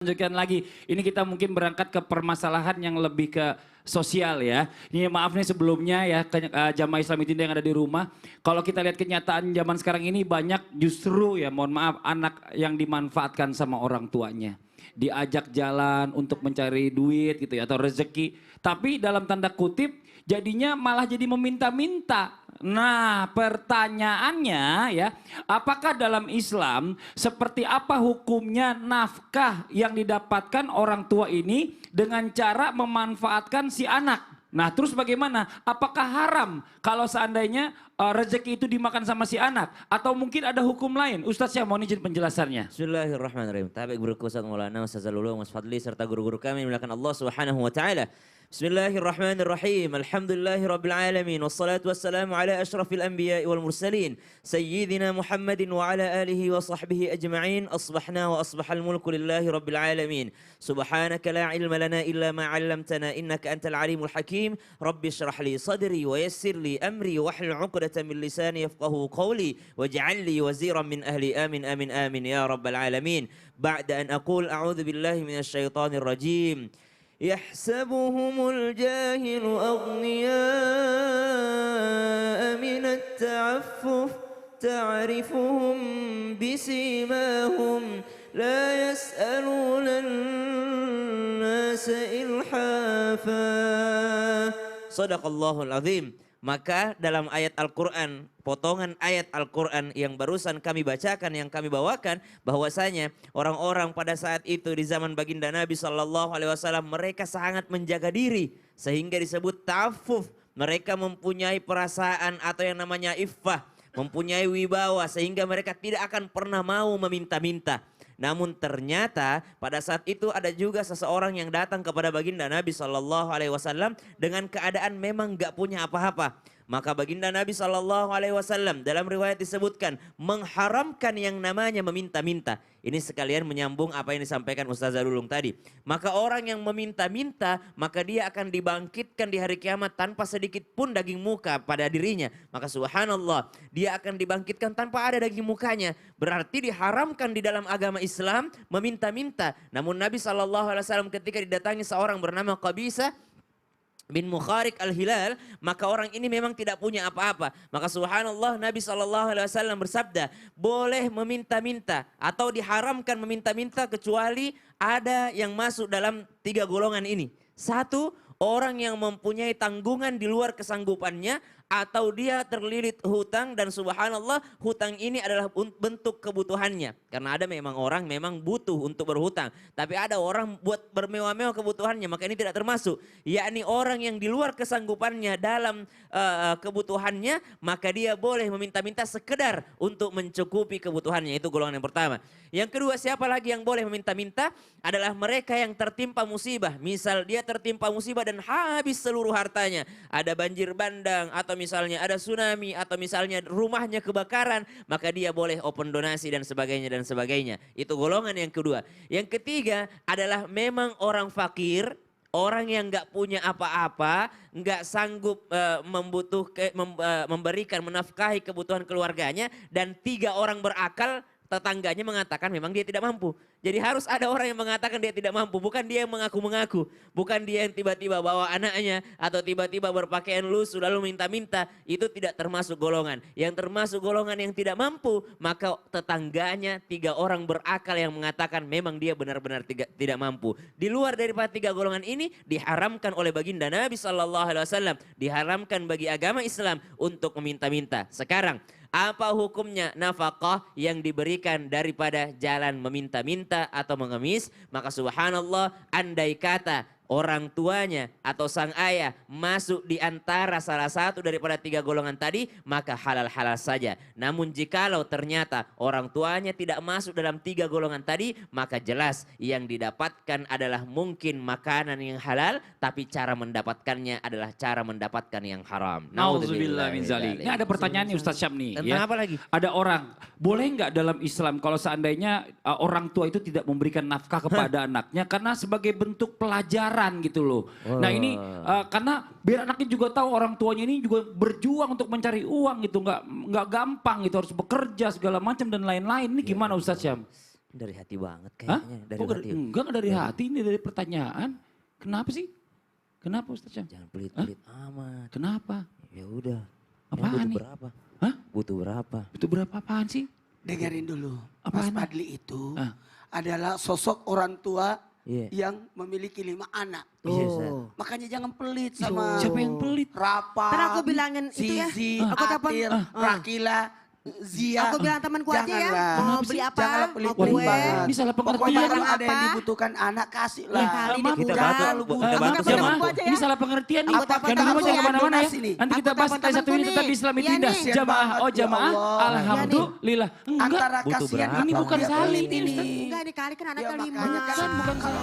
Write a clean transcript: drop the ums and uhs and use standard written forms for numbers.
Lanjutkan lagi, ini kita mungkin berangkat ke permasalahan yang lebih ke sosial ya. Ini maaf nih sebelumnya ya jamaah Islam itu yang ada di rumah. Kalau kita lihat kenyataan zaman sekarang ini banyak justru ya mohon maaf anak yang dimanfaatkan sama orang tuanya. Diajak jalan untuk mencari duit gitu ya atau rezeki. Tapi dalam tanda kutip jadinya malah jadi meminta-minta. Nah pertanyaannya ya, apakah dalam Islam seperti apa hukumnya nafkah yang didapatkan orang tua ini dengan cara memanfaatkan si anak? Nah terus bagaimana? Apakah haram kalau seandainya rezeki itu dimakan sama si anak? Atau mungkin ada hukum lain? Ustadz Syah mohon izin penjelasannya. Bismillahirrahmanirrahim. Tabi guru Ustaz Maulana Ustaz Zalulung Mas Fadli serta guru-guru kami dimuliakan Allah Subhanahu wa taala. Bismillahirrahmanirrahim. Alhamdulillahirabbil alamin wassalatu wassalamu ala asyrafil anbiya'i wal mursalin sayyidina Muhammadin wa ala alihi wa sahbihi ajma'in. Asbahna wa asbahal mulku lillahi rabbil alamin. Subhanaka la ilma lana illa ma 'allamtana innaka antal alimul hakim. Rabbi shrah li sadri wa yassir li amri wahlul 'uqdatam min lisani yafqahu qawli waj'al li waziran min ahli amin amin amin ya rabbal alamin. Ba'da an aqul a'udzu billahi minasy syaithanir rajim. يحسبهم الجاهل أغنياء من التعفف تعرفهم بسيماهم لا يسألون الناس إلحافا صدق الله العظيم. Maka dalam ayat Al-Quran, potongan ayat Al-Quran yang barusan kami bacakan, yang kami bawakan, bahwasanya orang-orang pada saat itu di zaman baginda Nabi SAW, mereka sangat menjaga diri sehingga disebut ta'affuf. Mereka mempunyai perasaan atau yang namanya iffah, mempunyai wibawa sehingga mereka tidak akan pernah mau meminta-minta. Namun ternyata pada saat itu ada juga seseorang yang datang kepada baginda Nabi SAW dengan keadaan memang gak punya apa-apa. Maka baginda Nabi SAW dalam riwayat disebutkan mengharamkan yang namanya meminta-minta. Ini sekalian menyambung apa yang disampaikan Ustaz Zalulung tadi. Maka orang yang meminta-minta maka dia akan dibangkitkan di hari kiamat tanpa sedikit pun daging muka pada dirinya. Maka subhanallah dia akan dibangkitkan tanpa ada daging mukanya. Berarti diharamkan di dalam agama Islam meminta-minta. Namun Nabi SAW ketika didatangi seorang bernama Qabisa bin Mukharik al-Hilal, maka orang ini memang tidak punya apa-apa. Maka subhanallah Nabi SAW bersabda, boleh meminta-minta atau diharamkan meminta-minta kecuali ada yang masuk dalam 3 golongan ini. 1, orang yang mempunyai tanggungan di luar kesanggupannya atau dia terlilit hutang dan subhanallah hutang ini adalah bentuk kebutuhannya. Karena ada memang orang memang butuh untuk berhutang. Tapi ada orang buat bermewah-mewah kebutuhannya maka ini tidak termasuk. Yakni orang yang di luar kesanggupannya dalam kebutuhannya maka dia boleh meminta-minta sekedar untuk mencukupi kebutuhannya. Itu golongan yang pertama. Yang kedua siapa lagi yang boleh meminta-minta adalah mereka yang tertimpa musibah. Misal dia tertimpa musibah dan habis seluruh hartanya. Ada banjir bandang atau misalnya ada tsunami atau misalnya rumahnya kebakaran, maka dia boleh open donasi dan sebagainya dan sebagainya. Itu golongan yang kedua. Yang ketiga adalah memang orang fakir, orang yang nggak punya apa-apa, nggak sanggup memberikan menafkahi kebutuhan keluarganya dan 3 orang berakal tetangganya mengatakan memang dia tidak mampu. Jadi harus ada orang yang mengatakan dia tidak mampu. Bukan dia yang mengaku-mengaku. Bukan dia yang tiba-tiba bawa anaknya. Atau tiba-tiba berpakaian lusuh lalu minta-minta. Itu tidak termasuk golongan. Yang termasuk golongan yang tidak mampu. Maka tetangganya 3 orang berakal yang mengatakan memang dia benar-benar tidak mampu. Di luar daripada 3 golongan ini diharamkan oleh baginda Nabi SAW. Diharamkan bagi agama Islam untuk meminta-minta. Sekarang apa hukumnya nafkah yang diberikan daripada jalan meminta-minta atau mengemis? Maka subhanallah andai kata orang tuanya atau sang ayah masuk di antara salah satu daripada 3 golongan tadi, maka halal-halal saja. Namun jikalau ternyata orang tuanya tidak masuk dalam 3 golongan tadi, maka jelas yang didapatkan adalah mungkin makanan yang halal, tapi cara mendapatkannya adalah cara mendapatkan yang haram. Nauzubillah min zalik. Ini ada pertanyaan nih Ustaz Syam nih. Tentang apa lagi? Ada orang, boleh nggak dalam Islam kalau seandainya orang tua itu tidak memberikan nafkah kepada anaknya karena sebagai bentuk pelajaran gitu loh. Nah ini karena biar anaknya juga tahu orang tuanya ini juga berjuang untuk mencari uang gitu, nggak gampang gitu, harus bekerja segala macam dan lain-lain. Ini gimana Ustaz Syam? Dari hati banget Hah? kayaknya. Dari Kok hati. enggak dari hati, ini dari pertanyaan. Kenapa sih? Kenapa Ustaz Syam? Jangan pelit-pelit amat. Kenapa? Ya udah. Apaan butuh nih? berapa? Hah? Butuh berapa? Itu berapa apaan sih? Dengerin dulu. Apaan? Mas Fadli itu Ah. adalah sosok orang tua Iya. yang memiliki 5 anak. Iya, Ustaz. Makanya jangan pelit sama Siapa yang pelit? Rapat, Ntar aku bilangin itu ya. Zizi, Aku telepon. Atil, Rakila, Zia. Aku bilang temanku aja ya, Janganlah. mau beli apa, Janganlah mau pelit-pelit kue. banget. Ini salah Pokoknya pengertian. kalau ada yang Apa? dibutuhkan anak kasih Lah, lah. Kali maaf, dia kita kurang. bantu, Jangan kita bantu. Jamaah, Aku aja ya. ini salah pengertian nih. Aku telepon Yang dulu temanku jangan ya, kemana-mana ya. donasi nih. Nanti kita Aku bahas telepon tadi satu ini temanku tetap di nih. Islami Iya Tindas. nih. Jamaah, oh Ya jamaah, Allah. alhamdulillah. Enggak, Antara Butuh kasihan berapa? ini bukan dia salib pelit ini Ustaz. Enggak, ini kali kan Ya, anaknya 5. makanya kan Bukan kalau